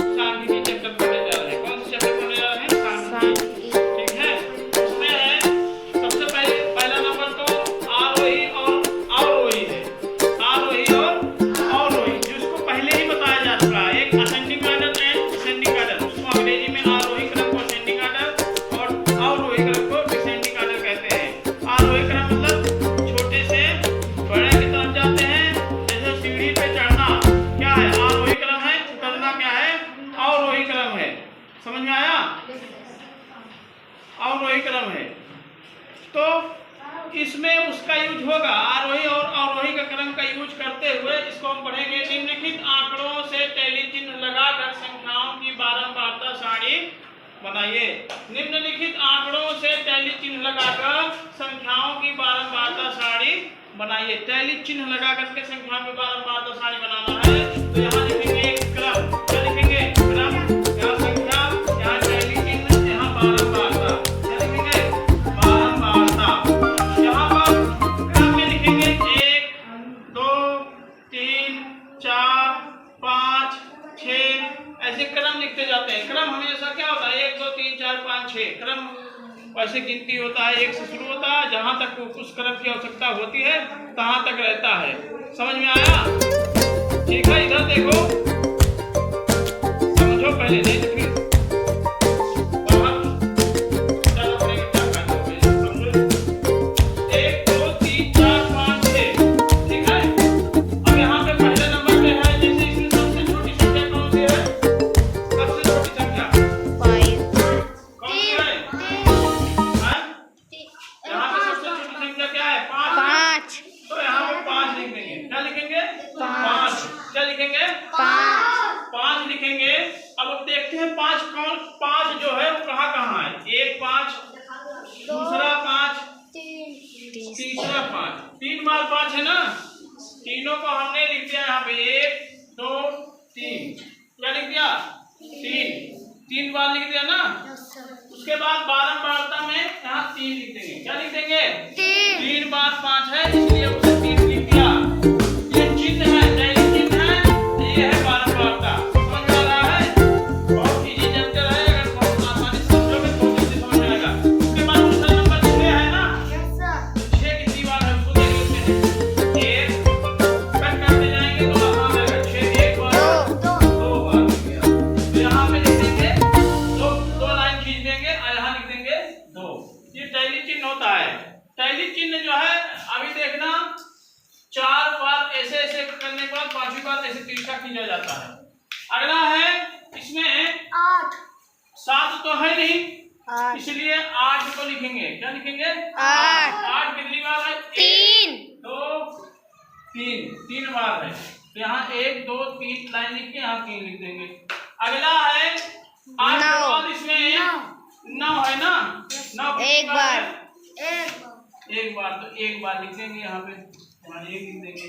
सांख्यिकी चैप्टर पढ़ने जा रहे हैं। कौन सा चैप्टर पढ़ने जा रहे हैं? सांख्यिकी। ठीक है, उसमें है सबसे पहले पहला नंबर तो आरोही और अवरोही है। आरोही और अवरोही, जिसको पहले ही बताया जा चुका है। एक ascending order and descending order, उसको अंग्रेजी में आरोही क्रम को असेंडिंग ऑर्डर और अवरोही क्रम को डिसेंडिंग ऑर्डर कहते हैं। आरोही क्रम मतलब छोटे से बड़े की तरफ जाते हैं, जैसे सीढ़ी पे चढ़ना क्या है? आरोही क्रम है। उतरना क्या है? अवरोही क्रम है। समझ में आया? अवरोही क्रम है। तो इसमें उसका यूज होगा, आरोही और अवरोही का क्रम का यूज करते हुए इसको हम पढ़ेंगे। निम्नलिखित आंकड़ों से टैली चिन्ह लगाकर संख्याओं की बारंबारता सारणी बनाइए। निम्नलिखित आंकड़ों से टैली चिन्ह लगाकर संख्याओं की बारंबारता सारणी बनाइए। टैली चिन्ह लगा करके संख्याओं की बारंबारता सारणी बनाना है। तो यहाँ लिखेंगे क्रम। क्या लिखेंगे? क्रम। यहाँ संख्या, यहाँ टैली चिन्ह, यहाँ बारंबारता। क्या लिखेंगे? बारंबारता। यहाँ पर क्रम में लिखेंगे 1 2 3 4 5 6, ऐसे क्रम लिखते जाते हैं। क्रम हमेशा क्या होता है? 1 2 3 4 5 6 क्रम वैसे गिनती होता है, 1 से शुरू होता है, जहां तक उस क्रम की आवश्यकता होती है तहां तक रहता है। समझ में आया? ठीक है, इधर देखो, समझो पहले, नहीं तो फिर लिखेंगे। अब देखते हैं 5 कौन, 5 जो है वो कहाँ है? 1 5, दूसरा 5, तीसरा 5, 3 बार 5 है ना? तीनों को हमने लिख दिया यहाँ पे 1 2 3। क्या लिख दिया? 3 बार लिख दिया ना? उसके बाद बारंबारता में यहाँ 3 लिख देंगे। क्या लिख देंगे? 3 बार 5 है, इसलिए उसे 3 लिख दिया। ये चिन्ह है, टैली चिन्ह है, ये है बारंबारता। समझ में आ रहा है? बहुत इजी चैप्टर है, अगर बहुत आसानी से समझोगे तो जल्दी समझ में आएगा। उसके बाद दूसरा नंबर 6 है ना? 6 कितनी बार है उसको देखते हैं। 1 कट करते जाएंगे तो आसान रहेगा। 6 1 बार 2 बार हो गया। तो यहाँ पे लिख देंगे 2 लाइन खींच देंगे और यहाँ लिख देंगे 2। ये टैली चिन्ह होता है। टैली चिन्ह जो है अभी देखना, 4 बार ऐसे ऐसे करने के बाद 5वीं बार ऐसे तिरछा खींचा जाता है। अगला है इसमें 8, 7 तो है नहीं, इसलिए 8 को लिखेंगे। क्या लिखेंगे? 8 कितनी बार है? 3 2 3 बार है। तो यहाँ 1 2 3 लाइन लिख के यहाँ 3 लिख देंगे। अगला है 8 के बाद इसमें 9 है ना? 9 एक बार, एक बार, तो 1 बार लिख देंगे यहाँ पे, यहाँ 1 लिख देंगे।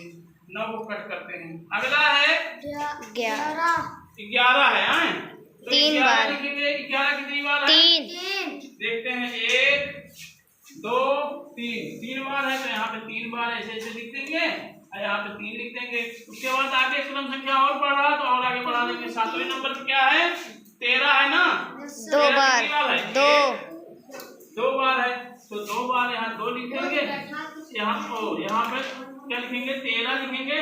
9 को कट करते हैं। अगला है 11 है, तो 3 11 बार लिखेंगे। 11 कितनी बार है? 3। देखते हैं 1 2 3 बार है, तो यहाँ पे 3 बार ऐसे ऐसे लिख देंगे और यहाँ पे 3 लिख देंगे। उसके बाद आगे क्रम संख्या और बढ़ रहा तो और आगे बढ़ा देंगे। 7वें नंबर पे क्या है? 13 है ना? 2 बार, 2 बार है, तो 2 बार यहाँ 2 लिख देंगे। यहाँ पे क्या लिखेंगे? 13 लिखेंगे,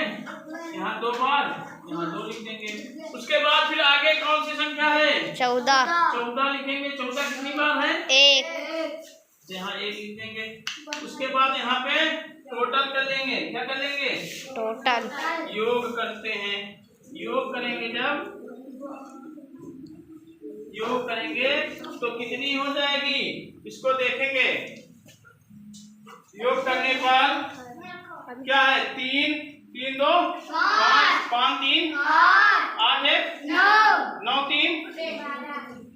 यहाँ 2 बार, यहाँ 2 लिख देंगे। उसके बाद फिर आगे कौन सी संख्या है? 14 लिखेंगे। 14 कितनी बार है? 1। यहाँ 1 लिख देंगे। उसके बाद यहाँ पे टोटल कर लेंगे। क्या कर लेंगे? टोटल योग करते हैं। योग करेंगे, जब योग करेंगे तो कितनी हो जाएगी इसको देखेंगे। योग करने पर क्या है? 3 3 2 5 5 3 8 1 9 3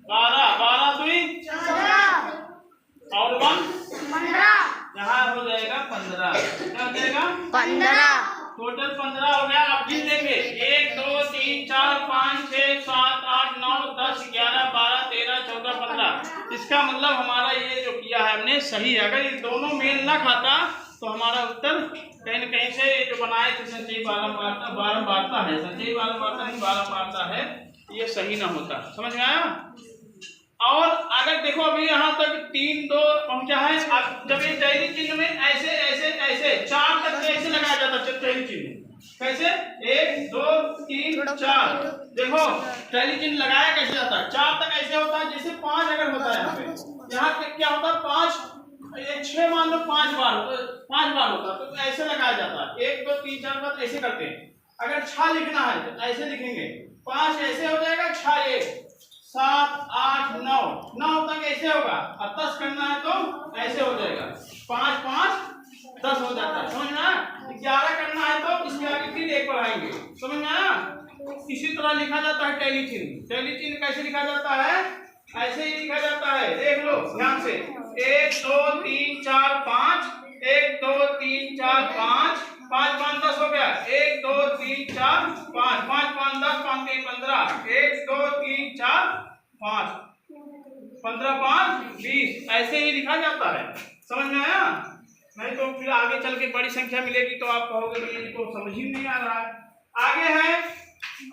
12 12 2 और 1 यहाँ हो जाएगा 15। क्या हो जाएगा? 15। टोटल 15 हो गया। अब गिन लेंगे 1 2 3 4 5 6 7 8 9 10 11 12 13 14 15। इसका मतलब हमारा ये जो किया है हमने सही है। अगर ये दोनों मेल ना खाता तो हमारा उत्तर कहीं न कहीं से जो बनाए थे संचयी बारंबारता है, संचयी बारंबारता नहीं बारंबारता है, ये सही ना होता। समझ में आया? और अगर देखो अभी यहाँ तक 3 2 पहुंचा है। अब जब ये टैली चिन्ह में ऐसे ऐसे ऐसे 4 तक ऐसे लगाया जाता है टैली चिन्ह। कैसे? 1 2 3 4। देखो टैली चिन्ह लगाया कैसे जाता है? 4 तक ऐसे होता है जैसे 5 अगर होता है यहाँ पे। यहाँ पे क्या होता है? 5 6 मान लो 5 बार होता है तो ऐसे लगाया जाता है। 1 2 3 4 5 ऐसे करते हैं। अगर 6 लिखना है तो ऐसे लिखेंगे। 5 ऐसे हो जाएगा, 6 1 7 8 9 9 तक ऐसे होगा। और 10 करना है तो ऐसे हो जाएगा। 5 5 10 हो जाता है। समझ में आया? 11 करना है तो इसके आगे फिर 1 बढ़ाएंगे। समझ में आया? इसी तरह लिखा जाता है टैली चिन्ह। टैली चिन्ह कैसे लिखा जाता है? ऐसे ही लिखा जाता है। देख लो ध्यान से। 1 2 3 4 5 1 2 3 4 5 5 5 10 हो गया। 1 2 3 4 5 5 5 10 5 3 15 1 2 3 4 5 15 5 20 ऐसे ही लिखा जाता है। समझ में आया? नहीं तो फिर आगे चल के बड़ी संख्या मिलेगी तो आप कहोगे कि ये तो समझ ही नहीं आ रहा है। आगे है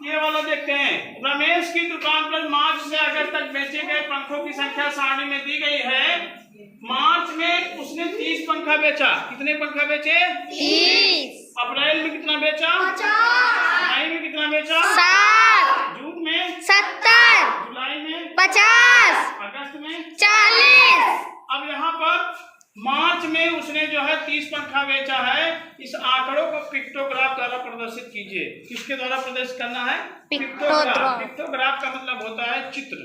ये वाला देखते हैं। रमेश की दुकान पर मार्च से अगस्त तक बेचे गए पंखों की संख्या सारणी में दी गई है। मार्च में उसने 30 पंखा बेचा। कितने पंखा बेचे? 30। अप्रैल में कितना बेचा? 50। मई में कितना बेचा? 60। जून में 70। जुलाई में 50। अगस्त में 40। अब यहाँ पर मार्च में उसने जो है 30 पंखा बेचा है। इस आंकड़ों को पिक्टोग्राफ द्वारा प्रदर्शित कीजिए। किसके द्वारा प्रदर्शित करना है? पिक्टोग्राफ। पिक्टोग्राफ का मतलब होता है चित्र।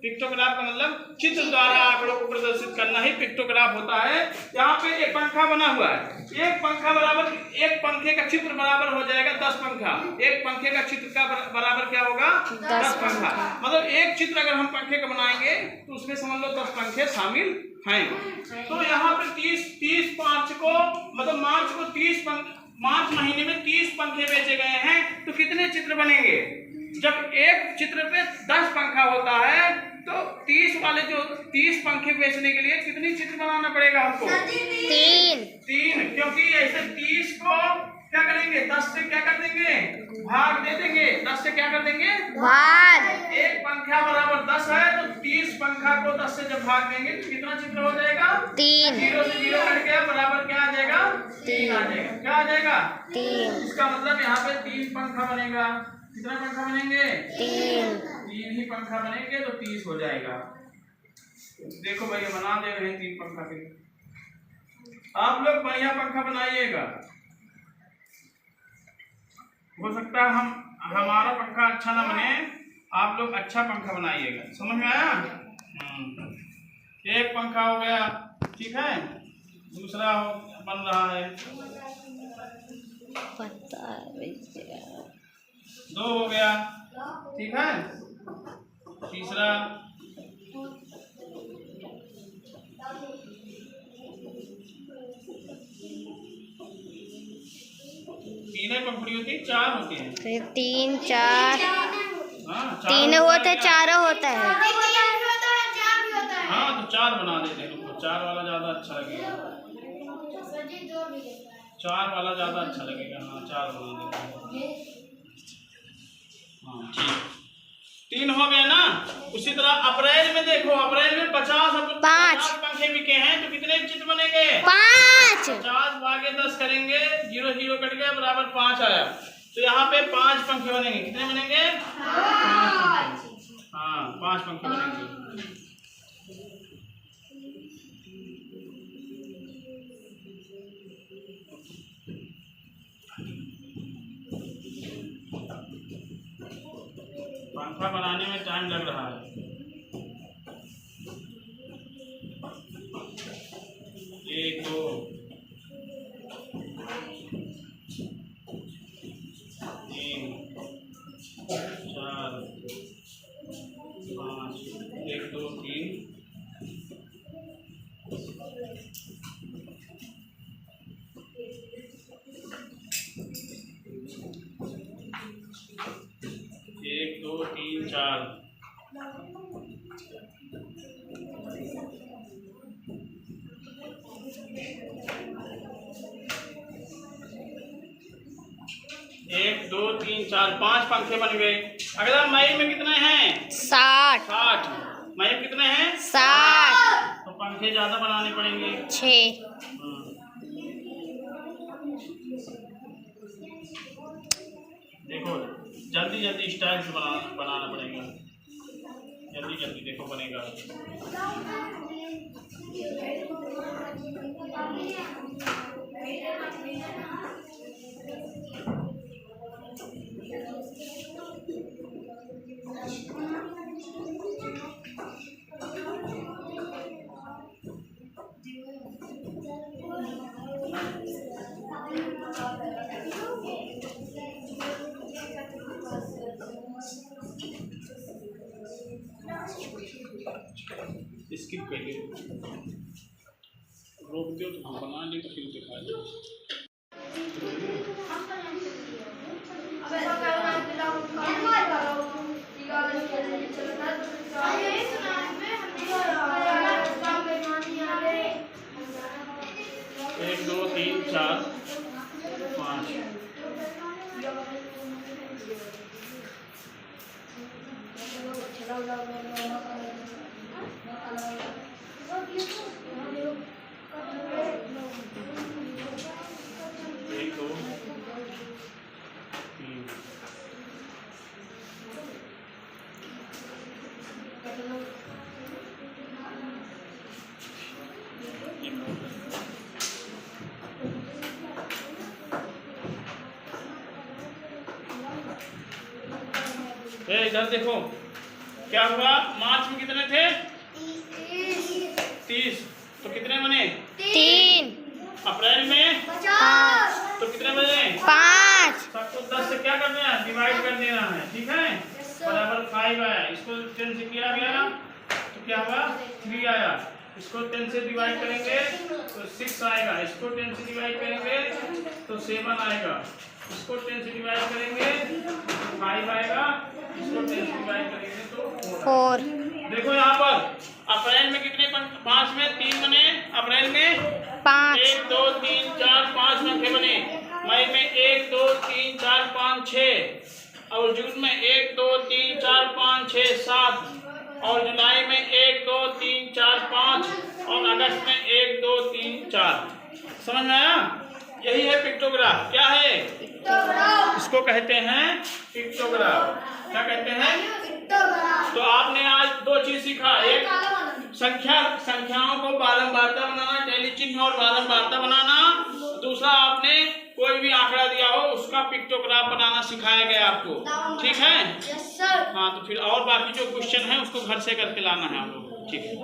पिक्टोग्राफ का मतलब चित्र द्वारा आंकड़ों को प्रदर्शित करना ही पिक्टोग्राफ होता है। यहाँ पे एक पंखा बना हुआ है। एक पंखा बराबर एक पंखे का चित्र बराबर हो जाएगा 10 पंखा। एक पंखे का चित्र का बराबर क्या होगा? 10 पंखा। मतलब एक चित्र अगर हम पंखे का बनाएंगे तो उसमें समझ लो 10 पंखे शामिल हैं। तो यहाँ पे 30 मार्च को मतलब मार्च को 30 मार्च महीने में 30 पंखे बेचे गए हैं। तो कितने चित्र बनेंगे? जब एक चित्र पे 10 पंखा होता है तो 30 वाले जो 30 पंखे बेचने के लिए कितनी चित्र बनाना पड़ेगा हमको? 3। क्योंकि ऐसे 30 को क्या करेंगे? 10 से क्या कर देंगे? भाग दे देंगे। 10 से क्या कर देंगे? भाग। एक पंखा बराबर 10 है तो 30 पंखा को 10 से जब भाग देंगे तो कितना चित्र हो जाएगा? 3। 0 से 0 कट गया बराबर क्या आ जाएगा? 3 आ जाएगा। क्या आ जाएगा? 3। इसका मतलब यहाँ पे 3 पंखा बनेगा। कितना पंखा बनेंगे? 3 ही पंखा बनेंगे तो 30 हो जाएगा। देखो भैया बना दे रहे हैं 3 पंखा के। आप लोग बढ़िया पंखा बनाइएगा। हो सकता है हमारा पंखा अच्छा ना बने, आप लोग अच्छा पंखा बनाइएगा। समझ में आया? एक पंखा हो गया, ठीक है। दूसरा बन रहा है, 2 हो गया, ठीक है। तीसरा, तीन पंखुड़ी होती है, 4 होती है। फिर 3 4 हाँ, 3 होता है, 4 होता है। हाँ तो 4 बना देते हैं। 4 वाला ज्यादा अच्छा लगेगा। 4 वाला ज्यादा अच्छा लगेगा। हाँ 4 बना देते हैं। हाँ ठीक, 3 हो गया ना। उसी तरह अप्रैल में देखो, अप्रैल में 50 पंखे बिके हैं तो कितने चित्र बनेंगे? 5। 50 भागे 10 करेंगे, 0 0 कट गया बराबर 5 आया। तो यहाँ पे 5 पंखे बनेंगे। कितने बनेंगे? 5। हाँ 5 पंखे बनेंगे। पंखा बनाने में टाइम लग रहा है। 1 2 3 4 5 1 2 3 1 2 3 4 1 1 2 3 4 5 पंखे बन गए। अगला मई में कितने हैं? 60 60। मई में कितने हैं? 60 तो पंखे ज्यादा बनाने पड़ेंगे। 6 देखो जल्दी जल्दी स्टाइल से बनाना पड़ेगा। जल्दी जल्दी देखो बनेगा। स्किप करिए, रोक दो तो हम बना ले तो फिर दिखा दो। एक 2 3 4 5 1 2 3 इधर देखो क्या हुआ। मार्च में कितने थे? 30। तो कितने बने? 3 अप्रैल में 5 तो कितने बने? 5 सबको 10 से क्या करना है? डिवाइड कर देना है। ठीक है, बराबर 5 आया। इसको 10 से किया गया तो क्या हुआ? 3 आया। इसको 10 से डिवाइड करेंगे तो 6 आएगा। इसको 10 से डिवाइड करेंगे तो 7 आएगा। इसको 10 से डिवाइड करेंगे तो 5 आएगा। इसको 10 से डिवाइड करेंगे तो 4 देखो यहाँ पर अप्रैल में कितने? 5 में 3 बने। अप्रैल में 5 1 2 3 4 5 पंखे बने। मई में 1 2 3 4 5 6 और जून में 1 2 3 4 5 6 7 और जुलाई में 1 2 3 4 5 और अगस्त में 1 2 3 4। समझ में आया? यही है पिक्टोग्राफ। क्या है? इसको कहते हैं पिक्टोग्राफ। क्या कहते हैं? तो आपने आज 2 चीज सीखा। एक संख्याओं को बारंबारता बनाना, टैली चिन्ह और बारंबारता बनाना। दूसरा आपने कोई भी आंकड़ा दिया हो उसका पिक्टोग्राफ बनाना सिखाया गया आपको। ठीक है? हाँ, तो फिर और बाकी जो क्वेश्चन है उसको घर से करके लाना है आप लोग। ठीक है।